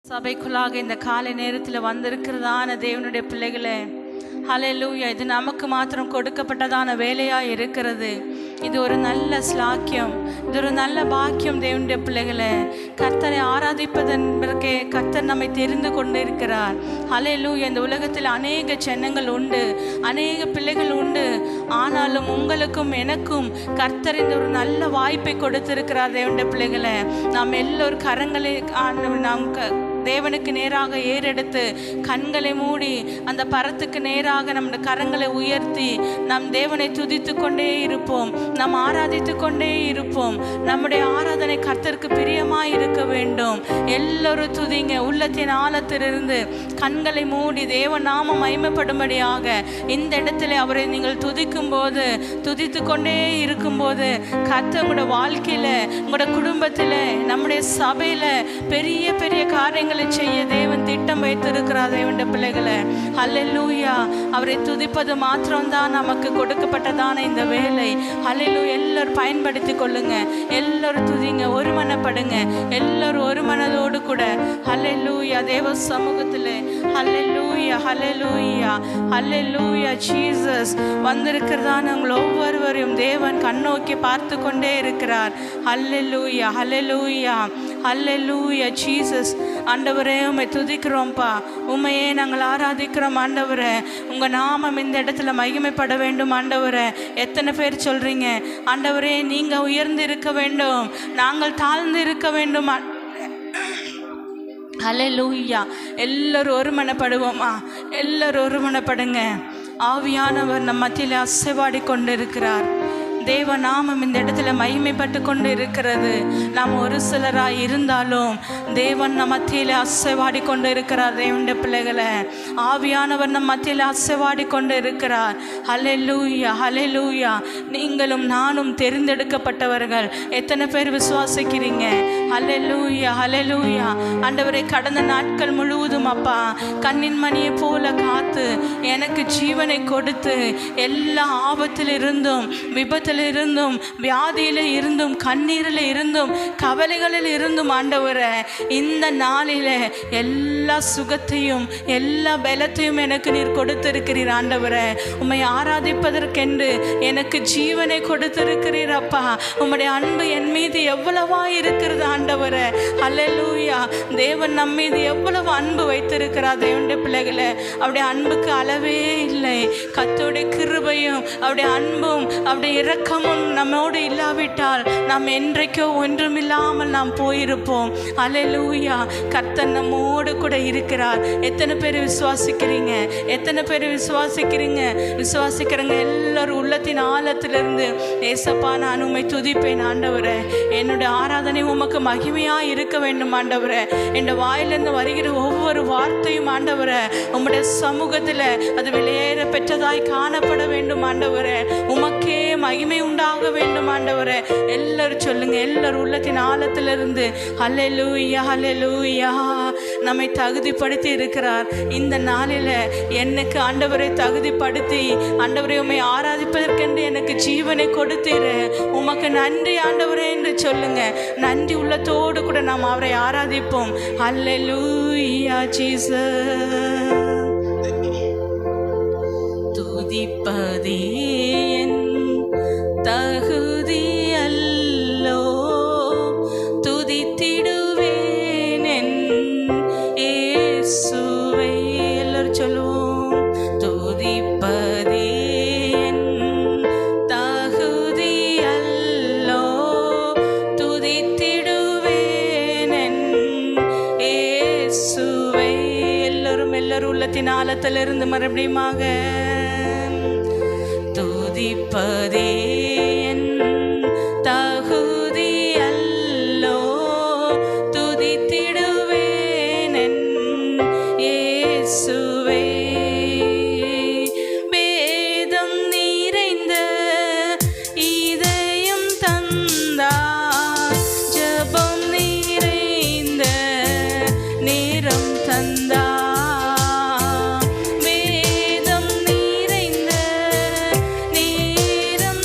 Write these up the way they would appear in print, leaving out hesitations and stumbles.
சபைக்குள்ளாக இந்த காலை நேரத்தில் வந்திருக்கிறதான தேவனுடைய பிள்ளைகளே, ஹல்லேலூயா. இது நமக்கு மாத்திரம் கொடுக்கப்பட்டதான வேலையாக இருக்கிறது. இது ஒரு நல்ல ஸ்லாக்கியம், இது ஒரு நல்ல பாக்கியம். தேவனுடைய பிள்ளைகளே, கர்த்தரை ஆராதிப்பதற்கு கர்த்தர் நம்மை தெரிந்து கொண்டு இருக்கிறார். ஹல்லேலூயா. இந்த உலகத்தில் அநேக ஜனங்கள் உண்டு, அநேக பிள்ளைகள் உண்டு. ஆனாலும் உங்களுக்கும் எனக்கும் கர்த்தர் இந்த ஒரு நல்ல வாய்ப்பை கொடுத்திருக்கிறார். தேவனுடைய பிள்ளைகளே, நாம் எல்லோரும் கரங்களை நாம் தேவனுக்கு நேராக ஏறெடுத்து கண்களை மூடி அந்த பரத்துக்கு நேராக நம்முடைய கரங்களை உயர்த்தி நம் தேவனை துதித்து கொண்டே இருப்போம், நாம் ஆராதித்து கொண்டே இருப்போம். நம்முடைய ஆராதனை கர்த்தருக்கு பிரியமாய் இருக்க வேண்டும். எல்லோரும் துதிங்க. உள்ளத்தின் ஆழத்திலிருந்து கண்களை மூடி தேவ நாமம் மகிமைப்படும்படியாக இந்த இடத்துல அவரை நீங்கள் துதிக்கும் போது, துதித்து கொண்டே இருக்கும்போது கர்த்தர் உங்களோட வாழ்க்கையில, உங்களோட குடும்பத்துல, நம்முடைய சபையில பெரிய பெரிய காரியங்களை செய்ய தேவன் திட்டம் வைத்திருக்கிறார். தேவனுடைய பிள்ளைகளை, ஹல்லேலூயா. அவரை துதிப்பது மாத்திரம்தான் நமக்கு கொடுக்கப்பட்டதான இந்த வேலை. ஹல்லேலூயா. எல்லாரும் பயன்படுத்தி கொள்ளுங்க, எல்லாரும் துதிங்க, ஒருமனப்படுங்க, எல்லாரும் ஒரு மனதோடு கூட. ஹல்லேலூயா. தேவ சமூகத்திலே ஹல்லேலூயா, ஹல்லேலூயா, ஹல்லேலூயா. ஜீசஸ் வந்திருக்கிறதான உங்கள் ஒவ்வொருவரையும் தேவன் கண்ணோக்கி பார்த்து கொண்டே இருக்கிறார். ஹல்லேலூயா, ஹல்லேலூயா, ஹல்லேலூயா. ஜீசஸ் ஆண்டவரே, உம்மை துதிக்கிறோம்ப்பா, உம்மையே நாங்கள் ஆராதிக்கிறோம் ஆண்டவரே. உங்கள் நாமம் இந்த இடத்துல மகிமைப்பட வேண்டும் ஆண்டவரே. எத்தனை பேர் சொல்கிறீங்க ஆண்டவரே, நீங்கள் உயர்ந்து இருக்க வேண்டும், நாங்கள் தாழ்ந்து இருக்க வேண்டும். ஹல்லேலூயா. எல்லோரும் ஒருமனப்படுவோமா? எல்லோரும் ஒருமனப்படுங்க. ஆவியானவர் நம் மத்தியில் அசைவாடி கொண்டு இருக்கிறார். தேவ நாமம் இந்த இடத்துல மகிமைப்பட்டு கொண்டு இருக்கிறது. நாம் ஒரு சிலராக இருந்தாலும் தேவன் நம் மத்தியில் அசைவாடி கொண்டு இருக்கிறார். தேவனுடைய பிள்ளைகளை, ஆவியானவர் நம் மத்தியில் அசைவாடி கொண்டு இருக்கிறார். ஹல்லேலூயா, ஹல்லேலூயா. நீங்களும் நானும் தெரிந்தெடுக்கப்பட்டவர்கள். எத்தனை பேர் விசுவாசிக்கிறீங்க? ஹல்லேலூயா, ஹல்லேலூயா. ஆண்டவரே, கடந்த நாட்கள் முழுவதும் அப்பா கண்ணின் மணியை போல காத்து எனக்கு ஜீவனை கொடுத்து எல்லா ஆபத்தில் இருந்தும், விபத்தில் இருந்தும், வியாதியில இருந்தும், கண்ணீரில் இருந்தும், கவலைகளில் இருந்தும் ஆண்டவரே, இந்த நாளில எல்லா சுகத்தையும் எல்லா பலத்தையும் எனக்கு நீர் கொடுத்திருக்கிறீர் ஆண்டவரே. உம்மை ஆராதிப்பதற்கென்று எனக்கு ஜீவனை கொடுத்திருக்கிறீர் அப்பா. உம்முடைய அன்பு என் மீது எவ்வளவா இருக்கிறது ஆண்டவரே. ஹல்லேலூயா. தேவன் நம் மீது எவ்வளவு அன்பு வைத்திருக்கிறார். தேவனுடைய பிள்ளைகளை, அவருடைய அன்புக்கு அளவே இல்லை. கர்த்தருடைய கிருபையும் அவருடைய அன்பும் அவருடைய இரக்கமும் நம்மோடு இல்லாவிட்டால் நாம் என்றைக்கோ ஒன்றுமில்லாமல் நாம் போயிருப்போம். ஹல்லேலூயா. கர்த்தர் நம்மோடு கூட இருக்கிறார். எத்தனை பேர் விசுவாசிக்கிறீங்க? எத்தனை பேர் விசுவாசிக்கிறீங்க? விசுவாசிக்கிறவங்க எல்லாரும் உள்ளத்தின் ஆழத்திலிருந்து, ஏசப்பா, நான் உம்மை துதிப்பேன் ஆண்டவரே. என்னுடைய ஆராதனை உமக்கு மகிமையா இருக்க வேண்டும் ஆண்டவரே. என் வாயிலிருந்து வருகிற ஒவ்வொரு வார்த்தையும் ஆண்டவரே உம்முடைய சமூகத்தில் அது வெளியேற பெற்றதாய் காணப்பட வேண்டும் ஆண்டவரே. உமக்கே மகிமை உண்டாக வேண்டும் ஆண்டவரே. எல்லாரும் சொல்லுங்க, எல்லாரும் உள்ளத்தின் ஆழத்திலிருந்து ஹல்லேலூயா, ஹல்லேலூயா. நம்மை தகுதிப்படுத்தி இருக்கிறார். இந்த நாளில் எனக்கு ஆண்டவரை தகுதிப்படுத்தி, ஆண்டவரை உம்மை ஆராதிப்பதற்கென்று எனக்கு ஜீவனை கொடுத்தீரு, உமக்கு நன்றி ஆண்டவரே என்று சொல்லுங்க. நன்றி உள்ளத்தோடு கூட நாம் அவரை ஆராதிப்போம். ஹல்லேலூயா. ஜீசஸ் துதிப்பதே என் தகுதி அல்லோ, துதித்திடுவேன் என் இயேசுவை. எல்லாரும் சொல்லுவோம். துதிப்பதே என் தகுதி அல்லோ, துதித்திடுவேன் என் இயேசுவை. எல்லாரும் உள்ளத்தின் ஆழத்திலிருந்து மறுபடியுமாக துதிப்பதே என் தகுதி அல்லோ, துதித்திடுவேன் என் இயேசுவை. வேதம் நிறைந்த இதயம் தந்தார், ஜெபம் நிறைந்த நேரம் தந்தார். வேதம் நிறைந்த நேரம்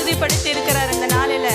தகுதிப்படுத்தி இருக்கிறார் இந்த நாளில.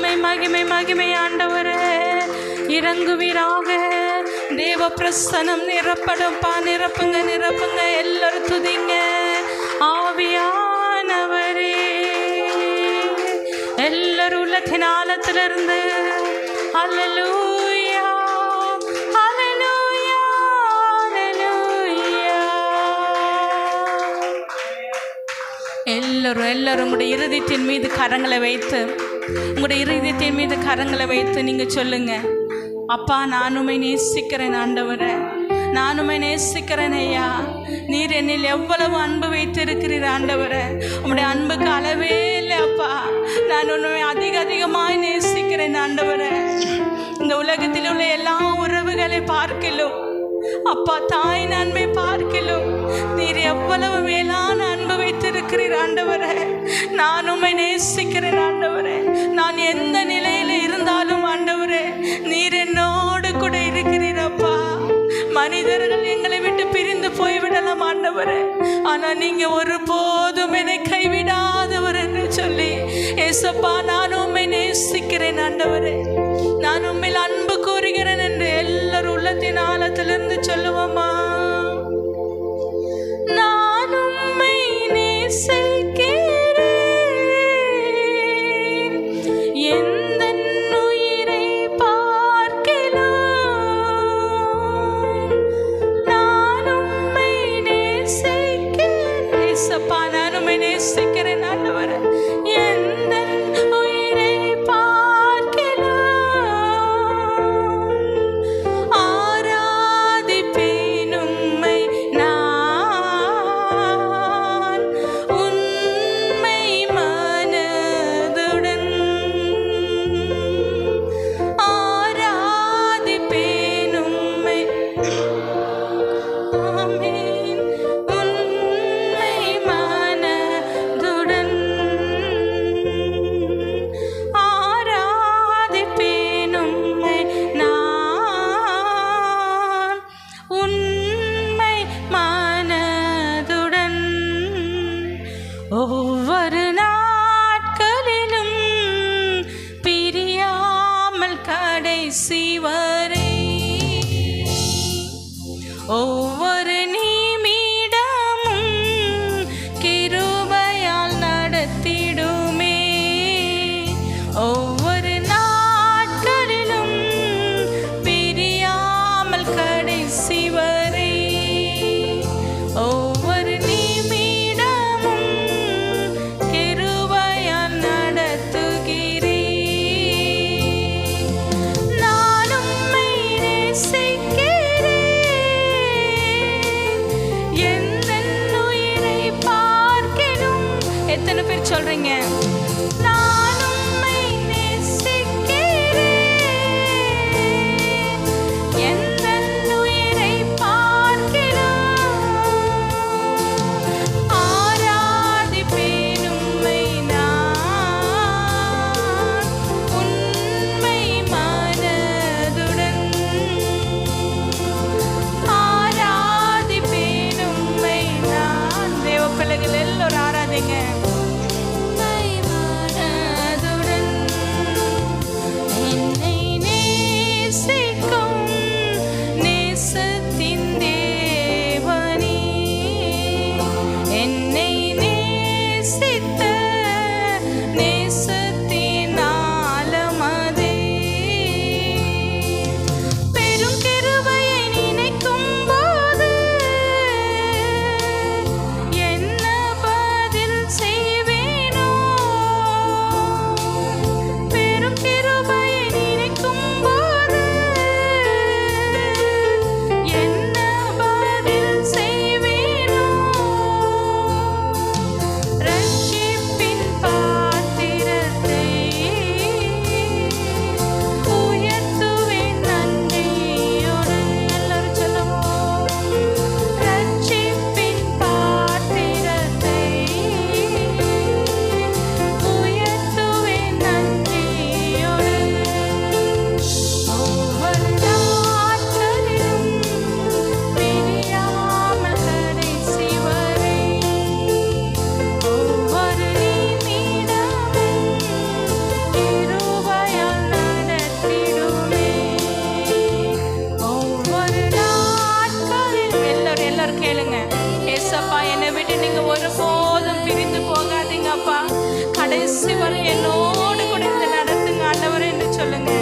மகிமை மகிமை மகிமை ஆண்டவரே இறங்குவீராக. தேவ பிரசனம் நிரப்படப்பா, நிரப்புங்க நிரப்புங்க. எல்லாரும் துதிங்க. ஆவியானவரே எல்லாரும் உள்ளத்தின் ஆழத்திலிருந்து அல்லேலூயா அல்லேலூயா அல்லேலூயா. எல்லாரும் உங்களுடைய இருதயத்தின் மீது கரங்களை வைத்து, உங்களுடைய இருதயத்தின் மீது கரங்களை வைத்து நீங்கள் சொல்லுங்க, அப்பா நானுமே நேசிக்கிறேன் ஆண்டவரே, நானுமே நேசிக்கிறேன் ஐயா. நீர் என்னில் எவ்வளவு அன்பு வைத்திருக்கிறீர் ஆண்டவரே. உங்களுடைய அன்புக்கு அளவே இல்லை அப்பா. நான் உண்மை அதிகமாய் நேசிக்கிறேன் ஆண்டவரே. இந்த உலகத்தில் உள்ள எல்லா உறவுகளை பார்க்கலும் அப்பா, தாய் அன்பை பார்க்கலும் நீர் எவ்வளவு மேலான அன்பு வைத்திருக்கிறீர் ஆண்டவரே. நான் உம்மை நேசிக்கிறேன் ஆண்டவரே. நான் எந்த நிலையில இருந்தாலும் ஆண்டவரே நீர் என்னோடு கூட இருக்கிறீர் அப்பா. மனிதர்கள் எங்களை விட்டு பிரிந்து போய்விடலாம் ஆண்டவரே, ஆனால் நீங்க ஒருபோதும் என்னை கைவிடாதவர் என்று சொல்லி ஏசப்பா நான் உம்மை நேசிக்கிறேன் ஆண்டவரே. நான் உம்மில் அன்பு கூறுகிறேன் என்று எல்லாரும் உள்ளத்தின் ஆழத்திலிருந்து சொல்லுவோமா? நான் உம்மை நேசிக்கிறேன், எந்தன் உயிரை பார்க்கலாம். நான் உம்மை நேசிக்கிறேன் ஏசப்பா, நான் உம்மை நேசிக்கிறேன் ஆண்டவரே. எந்தன் உயிரை ஒவ்வொரு நாட்களிலும் பிரியாமல் கடைசி வரை, ஒவ்வொரு நிமிடமும் கிருபையால் நடத்திடுமே. ஒவ்வொரு நாட்களிலும் பிரியாமல் கடைசி வரை, ஒவ்வொரு நிமிடமும் கிருபையால் நடத்துகிறீர். நான் உம்மை நேசிக்கிறேன், எந்தன் உயிரை பார்க்கிலும். எத்தனை பேர் சொல்றீங்க? நான் உம்மை நேசிக்கிறேன், எந்தன் உயிரை பார்க்கிலும். ஆராதிப்பேன் உம்மை நான் உண்மை மனதுடன். ஆராதிப்பேன் உம்மை நான். தேவ பிள்ளைகள் எல்லோரும் ஆராதிங்க. உம்மை மனதுடன் கடைசி வரை என்னோடு கூட இருந்து நடத்துங்க ஆண்டவரே என்று சொல்லுங்க.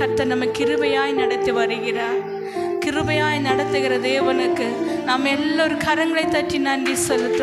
கர்த்தர் நம்ம கிருபையாய் நடத்தி வருகிறார். கிருபையாய் நடத்துகிற தேவனுக்கு நாம் எல்லோரும் கரங்களை தட்டி நன்றி செலுத்துவோம்.